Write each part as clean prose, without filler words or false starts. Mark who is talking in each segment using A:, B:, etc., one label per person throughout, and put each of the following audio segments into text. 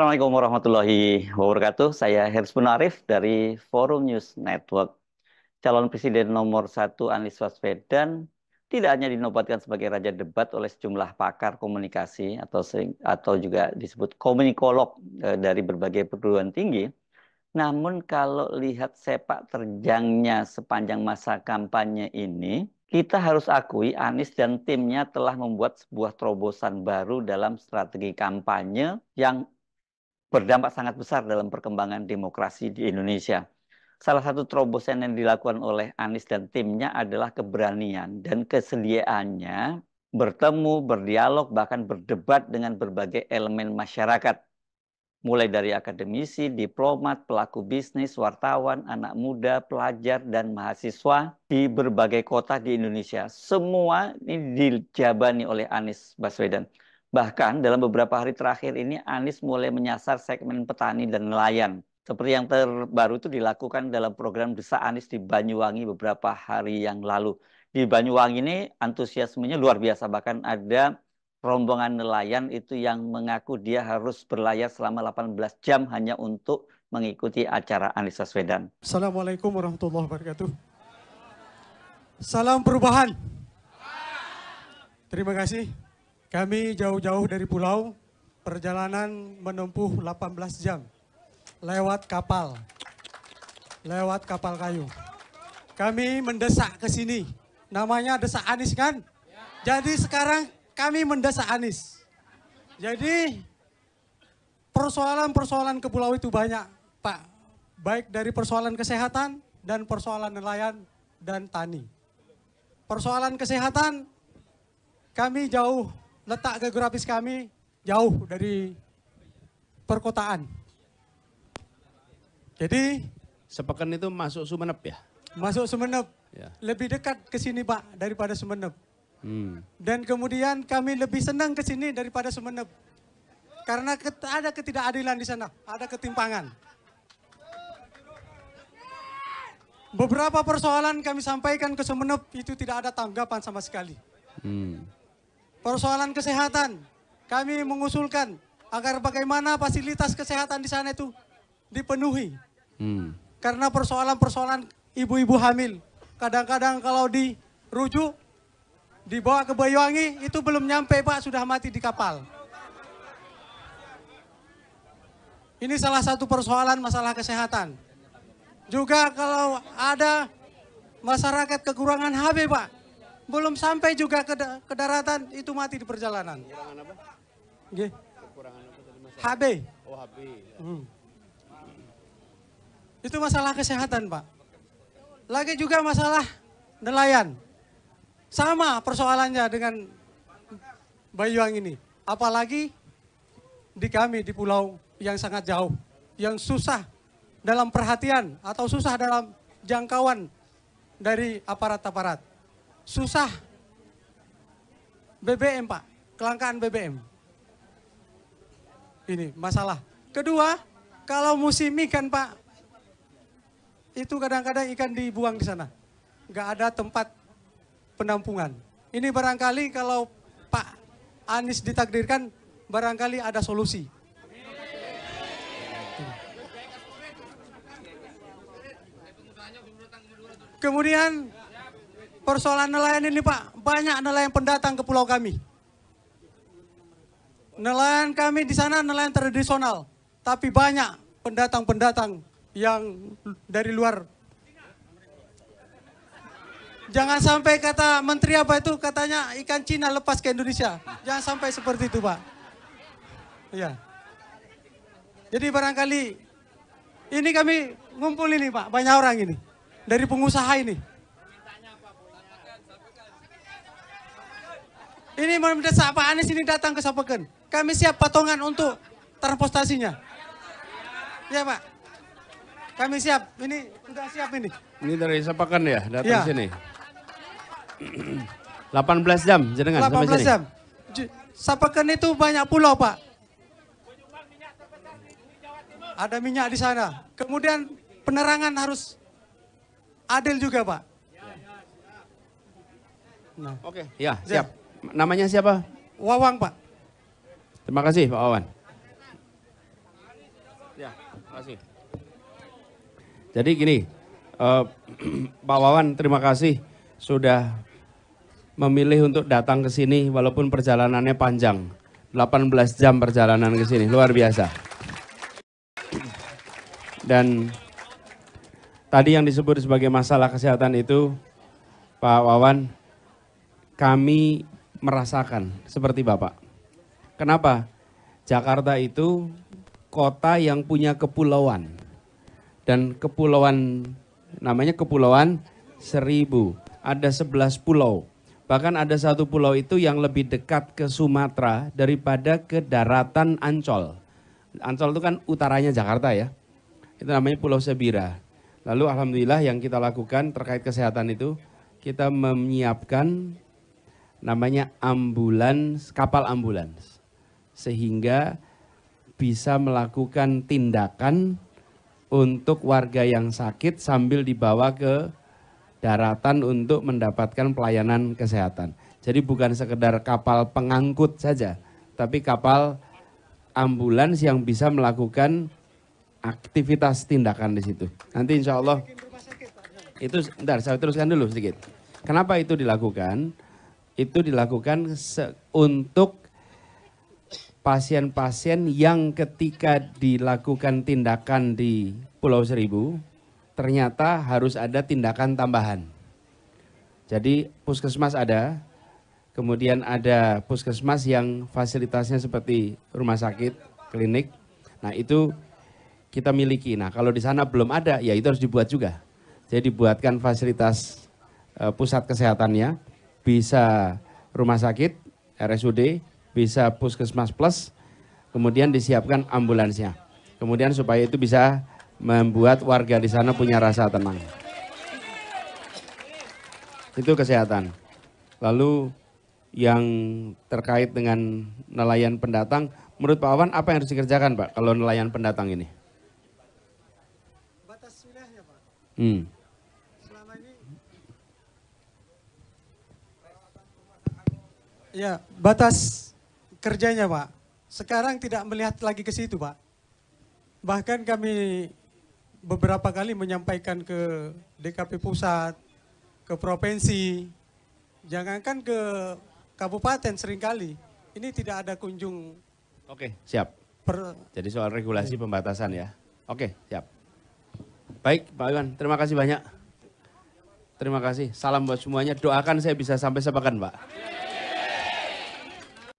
A: Assalamualaikum warahmatullahi wabarakatuh. Saya Hersbun Arif dari Forum News Network. Calon Presiden nomor 1 Anies Baswedan tidak hanya dinobatkan sebagai raja debat oleh sejumlah pakar komunikasi atau juga disebut komunikolog dari berbagai perguruan tinggi. Namun kalau lihat sepak terjangnya sepanjang masa kampanye ini, kita harus akui Anies dan timnya telah membuat sebuah terobosan baru dalam strategi kampanye yang berdampak sangat besar dalam perkembangan demokrasi di Indonesia. Salah satu terobosan yang dilakukan oleh Anies dan timnya adalah keberanian dan kesediaannya bertemu, berdialog, bahkan berdebat dengan berbagai elemen masyarakat. Mulai dari akademisi, diplomat, pelaku bisnis, wartawan, anak muda, pelajar, dan mahasiswa di berbagai kota di Indonesia. Semua ini dijabani oleh Anies Baswedan. Bahkan dalam beberapa hari terakhir ini Anies mulai menyasar segmen petani dan nelayan. Seperti yang terbaru itu dilakukan dalam program Desa Anies di Banyuwangi beberapa hari yang lalu. Di Banyuwangi ini antusiasmenya luar biasa. Bahkan ada rombongan nelayan itu yang mengaku dia harus berlayar selama 18 jam hanya untuk mengikuti acara Anies Baswedan.
B: Assalamualaikum warahmatullahi wabarakatuh. Salam perubahan. Terima kasih. Kami jauh-jauh dari pulau, perjalanan menempuh 18 jam. Lewat kapal kayu. Kami mendesak ke sini. Namanya Desak Anies kan? Jadi sekarang kami mendesak Anies. Jadi persoalan-persoalan ke pulau itu banyak, Pak. Baik dari persoalan kesehatan dan persoalan nelayan dan tani. Persoalan kesehatan, kami jauh, letak geografis kami jauh dari perkotaan. Jadi
C: Sepekan itu masuk Sumeneb ya?
B: masuk Sumeneb,
C: Ya.
B: lebih dekat ke sini Pak daripada Sumeneb.
C: Hmm.
B: Dan kemudian kami lebih senang ke sini daripada Sumeneb. Karena ada ketidakadilan di sana, ada ketimpangan. Beberapa persoalan kami sampaikan ke Sumeneb itu tidak ada tanggapan sama sekali. Persoalan kesehatan, kami mengusulkan agar bagaimana fasilitas kesehatan di sana itu dipenuhi. Karena persoalan-persoalan ibu-ibu hamil, kadang-kadang kalau dirujuk, dibawa ke Banyuwangi, itu belum nyampe Pak, sudah mati di kapal. Ini salah satu persoalan masalah kesehatan. Juga kalau ada masyarakat kekurangan HB Pak, belum sampai juga ke daratan, itu mati di perjalanan.
C: Kekurangan apa?
B: Nggih.
C: Kekurangan apa tadi masalah?
B: HB.
C: Oh HB.
B: Itu masalah kesehatan Pak. Lagi juga masalah nelayan. Sama persoalannya dengan Banyuwangi ini. Apalagi di kami di pulau yang sangat jauh. Yang susah dalam perhatian atau susah dalam jangkauan dari aparat-aparat. Susah BBM Pak, kelangkaan BBM. Ini masalah. Kedua, kalau musim ikan Pak, itu kadang-kadang ikan dibuang di sana. Nggak ada tempat penampungan. Ini barangkali kalau Pak Anies ditakdirkan, barangkali ada solusi. Kemudian persoalan nelayan ini Pak, banyak nelayan pendatang ke pulau kami. Nelayan kami di sana nelayan tradisional, tapi banyak pendatang-pendatang yang dari luar. Jangan sampai kata menteri apa itu, katanya ikan Cina lepas ke Indonesia. Jangan sampai seperti itu Pak. Ya. Jadi barangkali ini kami ngumpul ini Pak, banyak orang ini. Dari pengusaha ini. Ini mendesak Pak Anies ini datang ke Sapeken. Kami siap patongan untuk transportasinya. Ya Pak. Kami siap, ini sudah siap ini.
C: Ini dari Sepekan ya, datang
B: Ya.
C: sini. 18 jam, jenengan sampai
B: 18
C: sini.
B: jam. Sapeken itu banyak pulau Pak. Ada minyak di sana. Kemudian penerangan harus adil juga Pak. Nah,
C: Oke, ya siap. Namanya siapa?
B: Wawang Pak.
C: Terima kasih Pak Wawan. kasih. Jadi gini, Pak Wawan terima kasih sudah memilih untuk datang ke sini walaupun perjalanannya panjang. 18 jam perjalanan ke sini, luar biasa. Dan tadi yang disebut sebagai masalah kesehatan itu, Pak Wawan, kami merasakan seperti Bapak. Kenapa? Jakarta itu kota yang punya kepulauan. Dan kepulauan, namanya Kepulauan Seribu. Ada 11 pulau. Bahkan ada satu pulau itu yang lebih dekat ke Sumatera daripada ke daratan Ancol. Ancol itu kan utaranya Jakarta ya. Itu namanya Pulau Sebira. Lalu alhamdulillah yang kita lakukan terkait kesehatan itu, kita menyiapkan namanya ambulans, kapal ambulans. Sehingga bisa melakukan tindakan untuk warga yang sakit sambil dibawa ke daratan untuk mendapatkan pelayanan kesehatan. Jadi bukan sekedar kapal pengangkut saja, tapi kapal ambulans yang bisa melakukan aktivitas tindakan di situ. Nanti insya Allah itu, bentar saya teruskan dulu sedikit. Kenapa itu dilakukan? Itu dilakukan untuk pasien-pasien yang ketika dilakukan tindakan di Pulau Seribu, ternyata harus ada tindakan tambahan. Jadi puskesmas ada, kemudian ada puskesmas yang fasilitasnya seperti rumah sakit, klinik. Nah itu kita miliki. Nah kalau di sana belum ada, ya itu harus dibuat juga. Jadi dibuatkan fasilitas pusat kesehatannya, bisa rumah sakit, RSUD, bisa puskesmas plus, kemudian disiapkan ambulansnya. Kemudian supaya itu bisa membuat warga di sana punya rasa tenang. Itu kesehatan. Lalu yang terkait dengan nelayan pendatang, menurut Pak Wawan apa yang harus dikerjakan Pak kalau nelayan pendatang ini?
B: Batas wilayahnya Pak. Selama ini ya batas kerjanya Pak. Sekarang tidak melihat lagi ke situ Pak. Bahkan kami beberapa kali menyampaikan ke DKP pusat, ke provinsi, jangankan ke kabupaten seringkali. Ini tidak ada kunjung.
C: Oke, siap. Jadi soal regulasi pembatasan ya. Oke, siap. Baik, Pak Iwan, terima kasih banyak. Terima kasih. Salam buat semuanya. Doakan saya bisa sampai sepakan, Pak.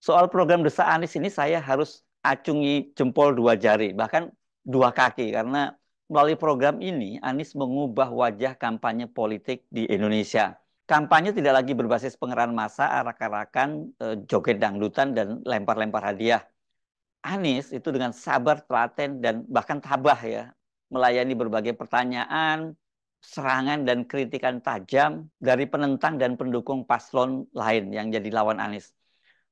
A: Soal program Desa Anies ini saya harus acungi jempol 2 jari, bahkan 2 kaki, karena melalui program ini Anies mengubah wajah kampanye politik di Indonesia. Kampanye tidak lagi berbasis pengerahan massa, arak-arakan, joget dangdutan, dan lempar-lempar hadiah. Anies itu dengan sabar, telaten, dan bahkan tabah ya, melayani berbagai pertanyaan, serangan, dan kritikan tajam dari penentang dan pendukung paslon lain yang jadi lawan Anies.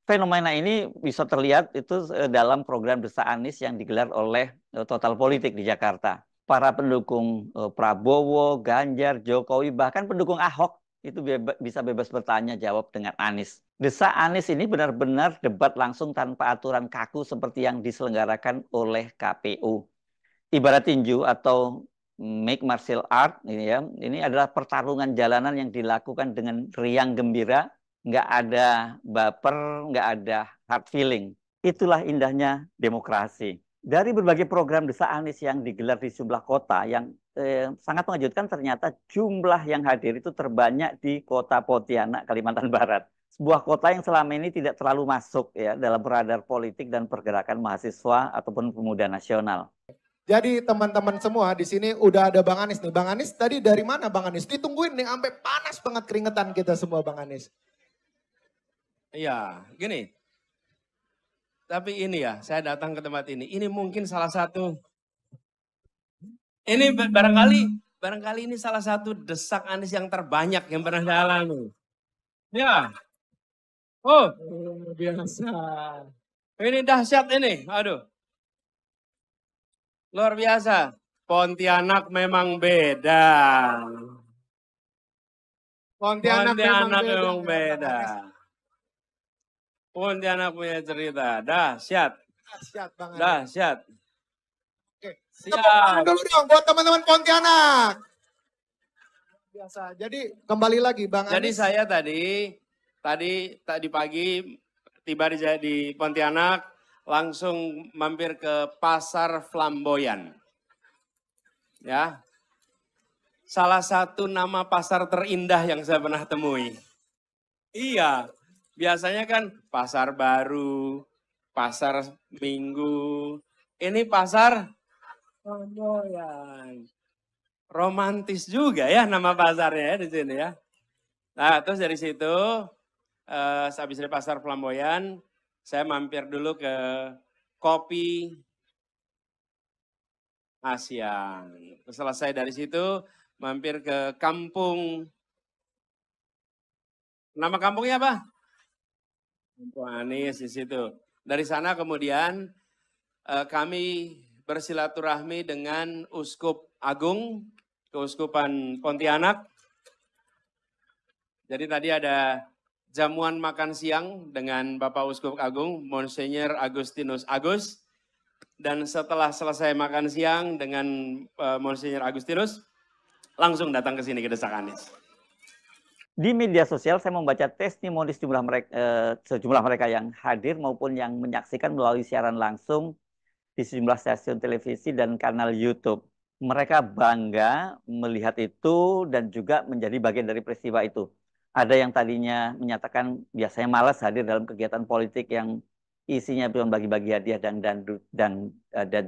A: Fenomena ini bisa terlihat itu dalam program Desa Anies yang digelar oleh Total Politik di Jakarta. Para pendukung Prabowo, Ganjar, Jokowi, bahkan pendukung Ahok itu bisa bebas bertanya jawab dengan Anies. Desa Anies ini benar-benar debat langsung tanpa aturan kaku seperti yang diselenggarakan oleh KPU. Ibarat tinju atau make martial art ini ya, ini adalah pertarungan jalanan yang dilakukan dengan riang gembira, nggak ada baper, nggak ada hard feeling. Itulah indahnya demokrasi. Dari berbagai program Desa Anies yang digelar di sejumlah kota yang sangat mengejutkan, ternyata jumlah yang hadir itu terbanyak di kota Pontianak, Kalimantan Barat. Sebuah kota yang selama ini tidak terlalu masuk ya dalam radar politik dan pergerakan mahasiswa ataupun pemuda nasional.
D: Jadi teman-teman semua di sini udah ada Bang Anies nih. Bang Anies tadi dari mana Bang Anies? Ditungguin nih sampai panas banget keringetan kita semua Bang Anies.
C: Iya, gini. Tapi ini ya, saya datang ke tempat ini. Ini mungkin salah satu, ini barangkali ini salah satu desak Anies yang terbanyak yang pernah saya alami. Ya. Oh, biasa. Ini dahsyat ini, aduh. Luar biasa. Pontianak memang beda.
D: Pontianak
C: memang beda. Pontianak punya cerita, dahsyat.
D: Dahsyat Bang Anies.
C: Dahsyat.
D: Oke, Tepuk tangan
E: Siap.
D: dulu dong buat teman-teman Pontianak. Biasa. Jadi kembali lagi Bang
E: Jadi
D: Anies.
E: saya tadi pagi tiba di Pontianak, langsung mampir ke Pasar Flamboyan. Ya. Salah satu nama pasar terindah yang saya pernah temui. Iya, biasanya kan pasar baru, pasar minggu. Ini pasar Flamboyan. Romantis juga ya nama pasarnya ya di sini ya. Nah, terus dari situ, habis dari pasar Flamboyan, saya mampir dulu ke Kopi Asyang. Terus selesai dari situ, mampir ke kampung. Nama kampungnya apa? Kampung Anies di situ. Dari sana kemudian kami bersilaturahmi dengan Uskup Agung, Keuskupan Pontianak. Jadi tadi ada jamuan makan siang dengan Bapak Uskup Agung, Monsinyur Agustinus Agus. Dan setelah selesai makan siang dengan Monsinyur Agustinus, langsung datang ke sini ke Desak Anies.
A: Di media sosial saya membaca testimoni sejumlah mereka yang hadir maupun yang menyaksikan melalui siaran langsung di sejumlah stasiun televisi dan kanal YouTube. Mereka bangga melihat itu dan juga menjadi bagian dari peristiwa itu. Ada yang tadinya menyatakan biasanya malas hadir dalam kegiatan politik yang isinya cuma bagi-bagi hadiah dan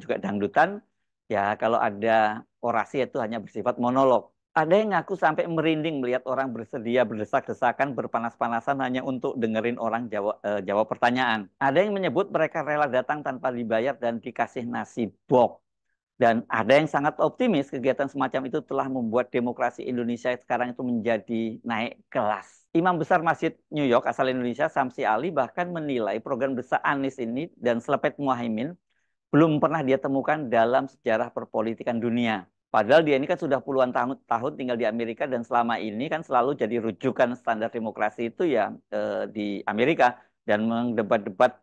A: juga dangdutan. Ya kalau ada orasi itu hanya bersifat monolog. Ada yang ngaku sampai merinding melihat orang bersedia berdesak-desakan, berpanas-panasan hanya untuk dengerin orang jawab pertanyaan. Ada yang menyebut mereka rela datang tanpa dibayar dan dikasih nasi bok. Dan ada yang sangat optimis kegiatan semacam itu telah membuat demokrasi Indonesia sekarang itu menjadi naik kelas. Imam Besar Masjid New York asal Indonesia, Samsi Ali, bahkan menilai program Desak Anies ini dan Selepet Muhaimin belum pernah dia temukan dalam sejarah perpolitikan dunia. Padahal dia ini kan sudah puluhan tahun tinggal di Amerika dan selama ini kan selalu jadi rujukan standar demokrasi itu ya di Amerika. Dan mendebat-debat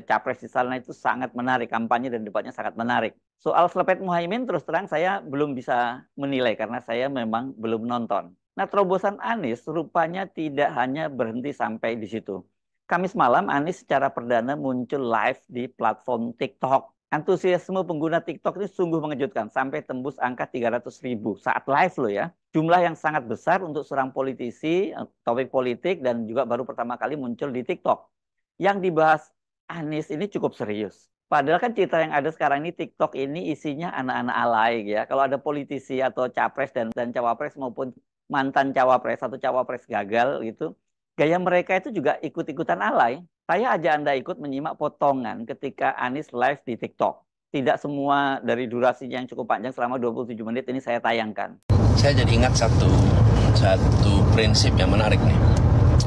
A: capres di sana itu sangat menarik, kampanye dan debatnya sangat menarik. Soal Selepet Muhaimin terus terang saya belum bisa menilai karena saya memang belum nonton. Nah, terobosan Anies rupanya tidak hanya berhenti sampai di situ. Kamis malam Anies secara perdana muncul live di platform TikTok. Antusiasme pengguna TikTok ini sungguh mengejutkan sampai tembus angka 300.000 saat live loh ya. Jumlah yang sangat besar untuk seorang politisi, topik politik dan juga baru pertama kali muncul di TikTok. Yang dibahas Anies ini cukup serius. Padahal kan cerita yang ada sekarang ini TikTok ini isinya anak-anak alay ya. Kalau ada politisi atau capres dan cawapres maupun mantan cawapres atau cawapres gagal gitu, gaya mereka itu juga ikut-ikutan alay. Saya ajak Anda ikut menyimak potongan ketika Anies live di TikTok. Tidak semua dari durasinya yang cukup panjang selama 27 menit ini saya tayangkan.
F: Saya jadi ingat satu prinsip yang menarik nih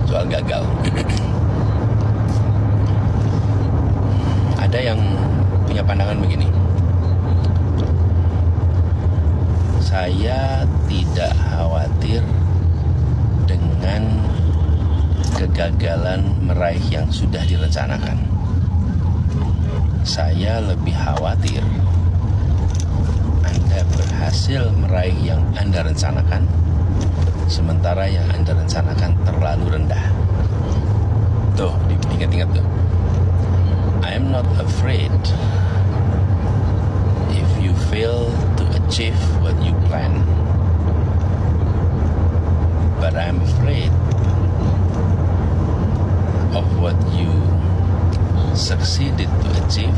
F: soal gagal. Ada yang punya pandangan begini. Saya tidak khawatir dengan kegagalan meraih yang sudah direncanakan. Saya lebih khawatir Anda berhasil meraih yang Anda rencanakan, sementara yang Anda rencanakan terlalu rendah. Tuh, ingat-ingat tuh. I am not afraid if you fail to achieve what you plan. But I am afraid of what you succeeded to achieve,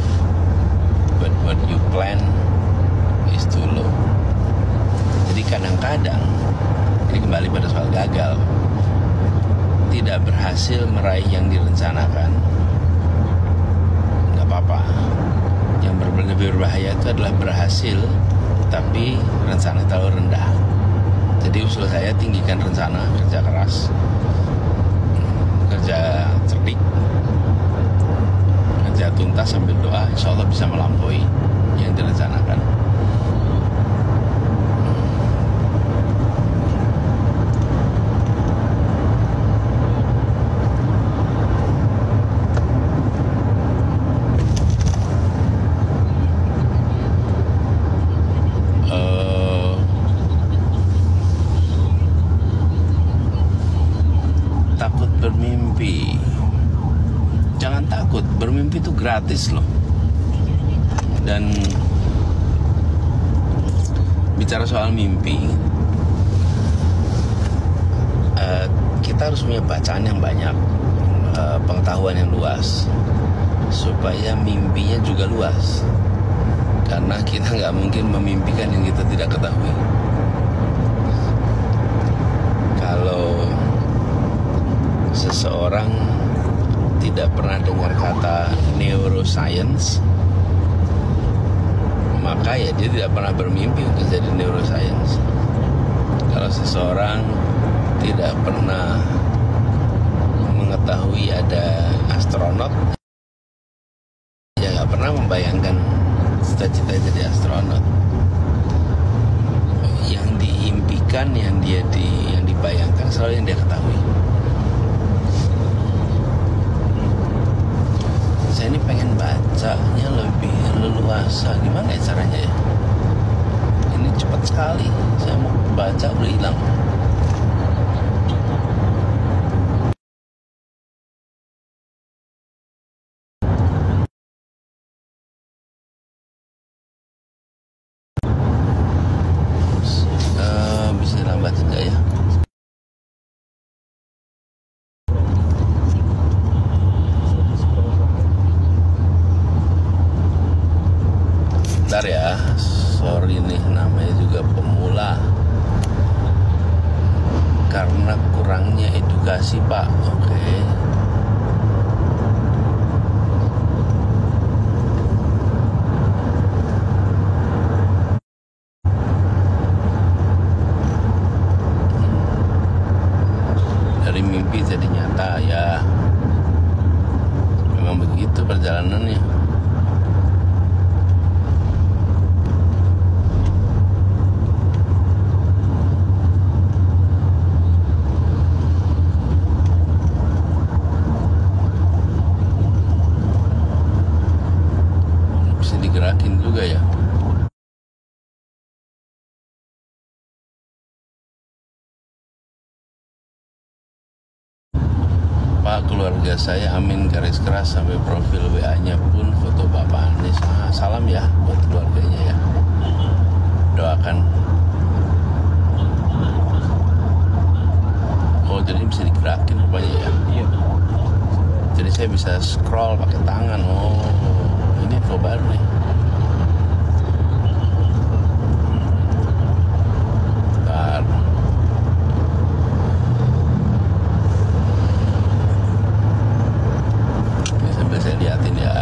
F: but what you plan is too low. Jadi kadang-kadang, ini kembali pada soal gagal, tidak berhasil meraih yang direncanakan, nggak apa-apa. Yang lebih berbahaya itu adalah berhasil, tapi rencana terlalu rendah. Jadi usul saya tinggikan rencana, kerja keras, kerja cerdik, kerja tuntas sambil doa, insya Allah bisa melampaui yang direncanakan. gratis loh. Dan bicara soal mimpi, kita harus punya bacaan yang banyak, pengetahuan yang luas, supaya mimpinya juga luas. Karena kita nggak mungkin memimpikan yang kita tidak ketahui. Kalau seseorang tidak pernah dengar kata neuroscience, maka ya dia tidak pernah bermimpi untuk jadi neuroscience. Kalau seseorang tidak pernah mengetahui ada astronot, ya nggak pernah membayangkan cita-cita jadi astronot. Yang diimpikan, yang dibayangkan selalu yang dia ketahui. Saya ini pengen bacanya lebih leluasa, gimana ya caranya ya? Ini cepat sekali, saya mau baca udah hilang. Bisa lambatin nggak ya? Bentar ya, sorry nih, namanya juga pemula. Karena kurangnya edukasi Pak, oke. Dari mimpi jadi nyata ya, memang begitu perjalanannya. Digerakin juga ya. Pak, keluarga saya amin garis keras sampai profil WA-nya pun foto Bapak Anies. Salam ya buat keluarganya ya. Doakan. Oh, jadi bisa digerakin rupanya ya. Iya. Jadi saya bisa scroll pakai tangan. Oh, ini info baru nih. Bentar. Ini sambil saya liatin ya.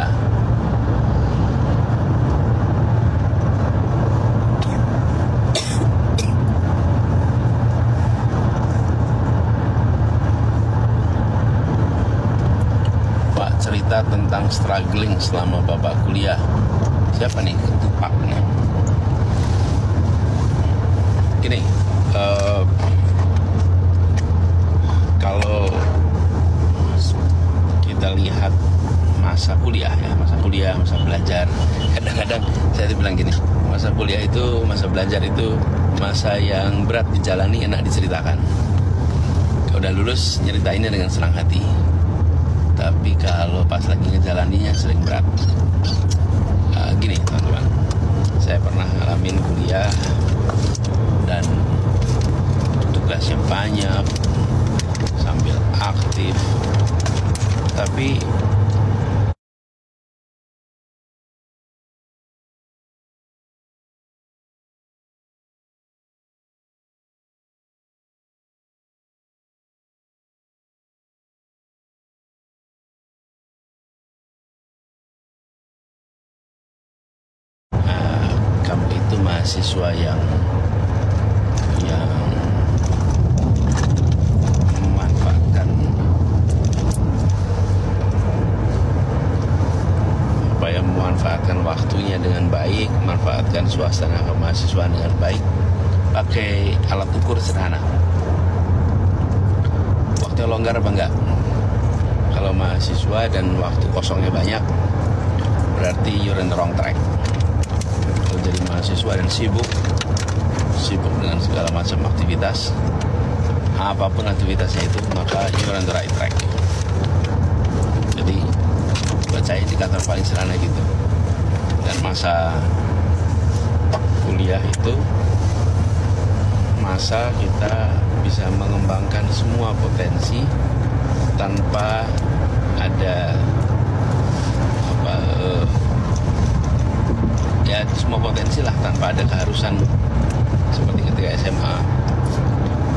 F: Pak, cerita tentang struggling selama Bapak kuliah. Siapa nih ketupak nih? Gini, kalau kita lihat masa kuliah ya, masa belajar, kadang-kadang saya bilang gini, masa kuliah itu, masa belajar itu masa yang berat dijalani, enak diceritakan. Kalau udah lulus, nyeritainnya dengan senang hati. Tapi kalau pas lagi ngejalaninya sering berat. Gini teman-teman, saya pernah ngalamin kuliah dan tugasnya banyak sambil aktif, tapi kamu itu mahasiswa yang memanfaatkan memanfaatkan waktunya dengan baik, memanfaatkan suasana kemahasiswaan dengan baik, pakai alat ukur sederhana. Waktu longgar apa enggak? Kalau mahasiswa dan waktu kosongnya banyak, berarti you're in the wrong track. Kalau jadi mahasiswa dan sibuk dengan segala macam aktivitas, apapun aktivitasnya itu, maka you're on the right track. Jadi buat saya indikator paling sederhana gitu. Dan masa kuliah itu masa kita bisa mengembangkan semua potensi tanpa ada ya semua potensi lah, tanpa ada keharusan seperti ketika SMA.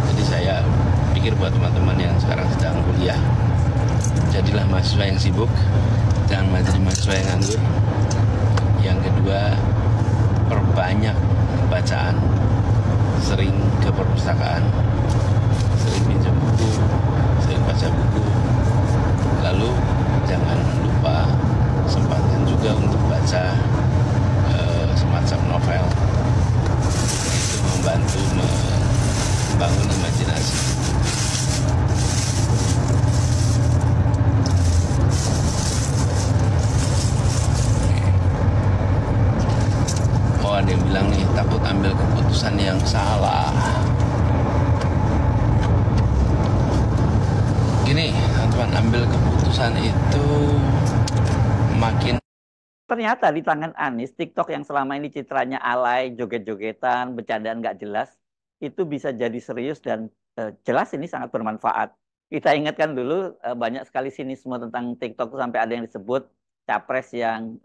F: Jadi saya pikir buat teman-teman yang sekarang sedang kuliah, jadilah mahasiswa yang sibuk, jangan menjadi mahasiswa yang nganggur. Yang kedua, perbanyak bacaan, sering ke perpustakaan, sering pinjam buku, sering baca buku. Lalu jangan lupa sempatkan juga untuk baca semacam novel. Itu membantu membangun imajinasi. Oh, ada yang bilang nih takut ambil keputusan yang salah. Gini, teman-teman, ambil keputusan itu makin
A: Ternyata di tangan Anies, TikTok yang selama ini citranya alay, joget-jogetan, bercandaan nggak jelas, itu bisa jadi serius dan jelas ini sangat bermanfaat. Kita ingatkan dulu banyak sekali sinisme tentang TikTok, sampai ada yang disebut capres yang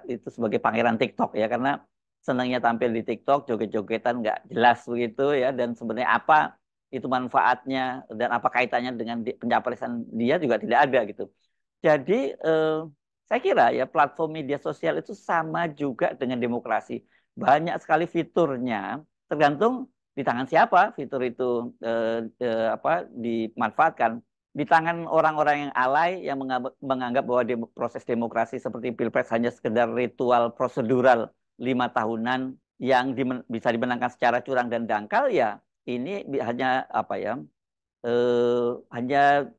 A: itu sebagai pangeran TikTok ya, karena senangnya tampil di TikTok, joget-jogetan nggak jelas begitu ya, dan sebenarnya apa itu manfaatnya dan apa kaitannya dengan pencapresan dia juga tidak ada gitu. Jadi saya kira ya platform media sosial itu sama juga dengan demokrasi. Banyak sekali fiturnya, tergantung di tangan siapa fitur itu dimanfaatkan. Di tangan orang-orang yang alay yang menganggap bahwa proses demokrasi seperti Pilpres hanya sekedar ritual prosedural 5 tahunan yang bisa dimenangkan secara curang dan dangkal, ya ini hanya hanya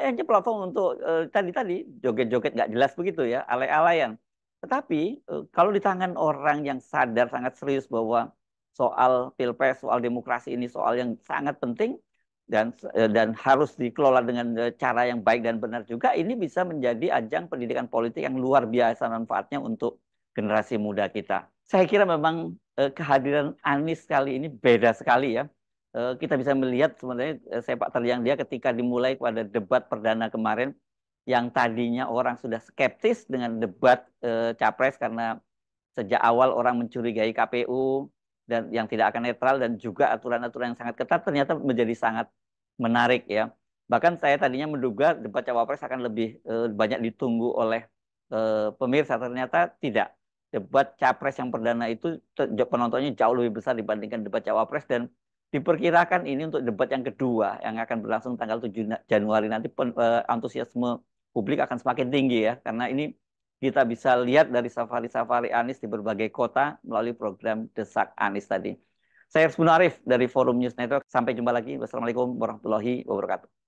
A: hanya platform untuk tadi joget-joget nggak jelas begitu ya, alay-alayan. Tetapi kalau di tangan orang yang sadar sangat serius bahwa soal pilpres, soal demokrasi ini soal yang sangat penting dan harus dikelola dengan cara yang baik dan benar juga, ini bisa menjadi ajang pendidikan politik yang luar biasa manfaatnya untuk generasi muda kita. Saya kira memang kehadiran Anies kali ini beda sekali ya. Kita bisa melihat sebenarnya sepak terjang dia ketika dimulai pada debat perdana kemarin, yang tadinya orang sudah skeptis dengan debat capres karena sejak awal orang mencurigai KPU dan yang tidak akan netral dan juga aturan-aturan yang sangat ketat, ternyata menjadi sangat menarik ya. Bahkan saya tadinya menduga debat cawapres akan lebih banyak ditunggu oleh pemirsa, ternyata tidak. Debat capres yang perdana itu penontonnya jauh lebih besar dibandingkan debat cawapres, dan diperkirakan ini untuk debat yang kedua yang akan berlangsung tanggal 7 Januari nanti antusiasme publik akan semakin tinggi ya, karena ini kita bisa lihat dari safari-safari Anies di berbagai kota melalui program Desak Anies tadi. Saya Hersbun Arif dari Forum News Network. Sampai jumpa lagi. Wassalamualaikum warahmatullahi wabarakatuh.